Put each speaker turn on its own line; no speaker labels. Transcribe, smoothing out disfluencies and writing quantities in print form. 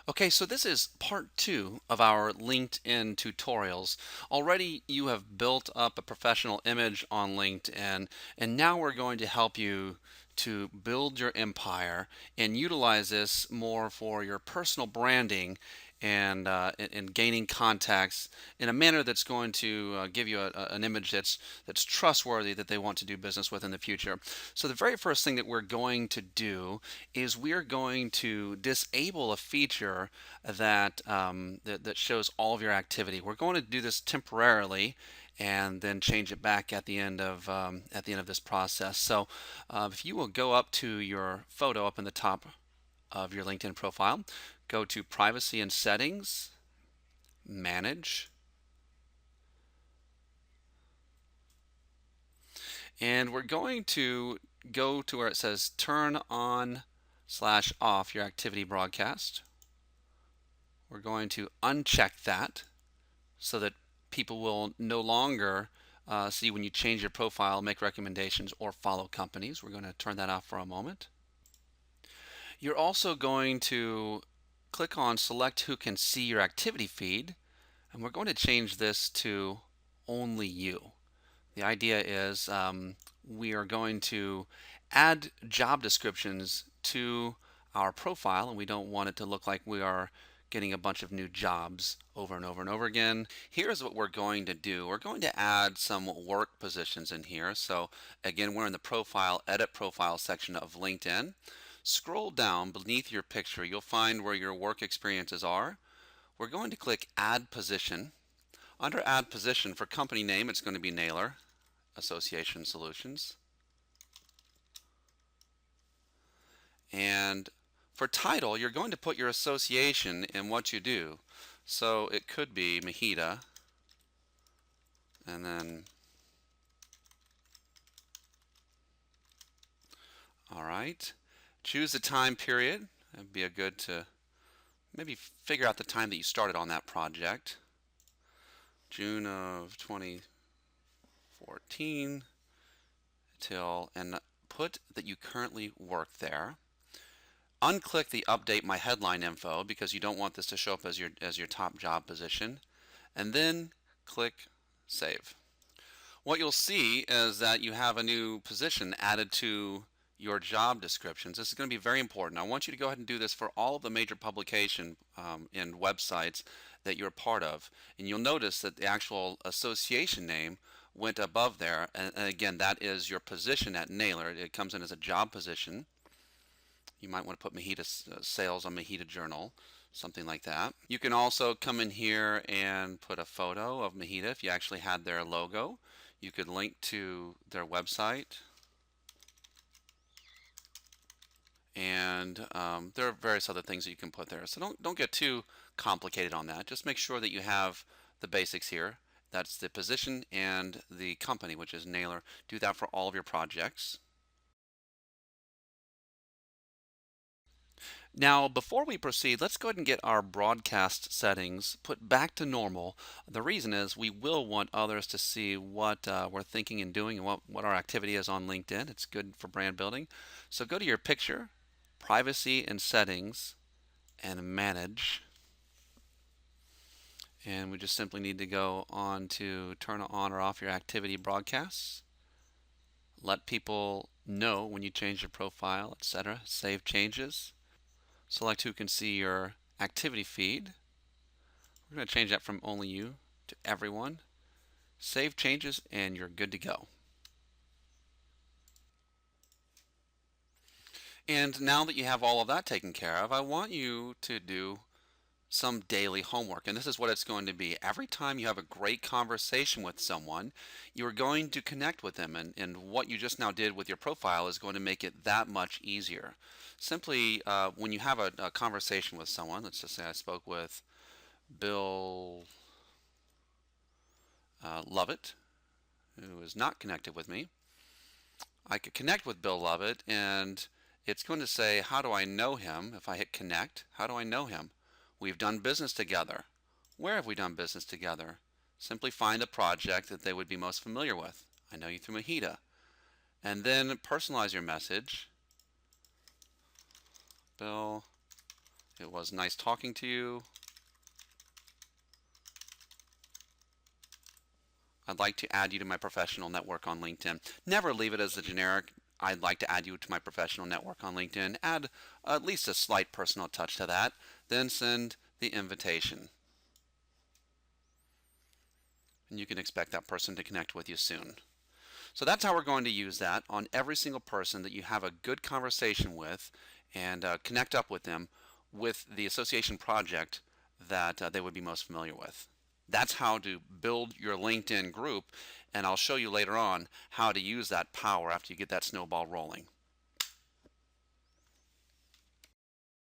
Okay, so this is part two of our LinkedIn tutorials. Already you have built up a professional image on LinkedIn, and now we're going to help you to build your empire and utilize this more for your personal branding and gaining contacts in a manner that's going to give you an image that's trustworthy that they want to do business with in the future. So the very first thing that we're going to do is we are going to disable a feature that shows all of your activity. We're going to do this temporarily and then change it back at the end of this process. So if you will go up to your photo up in the top of your LinkedIn profile, go to Privacy and Settings, Manage, and we're going to go to where it says Turn on/off your activity broadcast. We're going to uncheck that so that people will no longer see when you change your profile, make recommendations, or follow companies. We're going to turn that off for a moment. You're also going to click on Select Who Can See Your Activity Feed, and we're going to change this to Only You. The idea is we are going to add job descriptions to our profile, and we don't want it to look like we are getting a bunch of new jobs over and over and over again. Here's what we're going to do. We're going to add some work positions in here. So again, we're in the profile, edit profile section of LinkedIn. Scroll down beneath your picture. You'll find where your work experiences are. We're going to click Add Position. Under Add Position, for company name, it's going to be Naylor Association Solutions. And for title, you're going to put your association in what you do. So it could be Mahita, and then, all right. Choose the time period. It'd be a good to maybe figure out the time that you started on that project. June of 2014 till, and put that you currently work there. Unclick the update my headline info because you don't want this to show up as your top job position, and then click save. What you'll see is that you have a new position added to your job descriptions. This is going to be very important. I want you to go ahead and do this for all of the major publication and websites that you're part of. And you'll notice that the actual association name went above there. And again, that is your position at Naylor. It comes in as a job position. You might want to put Mahita Sales on Mahita Journal, something like that. You can also come in here and put a photo of Mahita if you actually had their logo. You could link to their website. And there are various other things that you can put there. So don't get too complicated on that. Just make sure that you have the basics here. That's the position and the company, which is Naylor. Do that for all of your projects. Now, before we proceed, let's go ahead and get our broadcast settings put back to normal. The reason is we will want others to see what we're thinking and doing and what our activity is on LinkedIn. It's good for brand building. So go to your picture, privacy and settings, and manage. And we just simply need to go on to turn on or off your activity broadcasts. Let people know when you change your profile, etc. Save changes. Select who can see your activity feed. We're going to change that from only you to everyone. Save changes and you're good to go. And now that you have all of that taken care of, I want you to do some daily homework. And this is what it's going to be. Every time you have a great conversation with someone, you're going to connect with them. And what you just now did with your profile is going to make it that much easier. Simply, when you have a conversation with someone, let's just say I spoke with Bill Lovett, who is not connected with me. I could connect with Bill Lovett, and it's going to say, how do I know him? If I hit connect, how do I know him? We've done business together. Where have we done business together? Simply find a project that they would be most familiar with. I know you through Mahita. And then personalize your message. Bill It was nice talking to you. I'd like to add you to my professional network on LinkedIn. Never leave it as a generic. I'd like to add you to my professional network on LinkedIn. Add at least a slight personal touch to that. Then send the invitation. And you can expect that person to connect with you soon. So that's how we're going to use that on every single person that you have a good conversation with, and connect up with them with the association project that they would be most familiar with. That's how to build your LinkedIn group, and I'll show you later on how to use that power after you get that snowball rolling.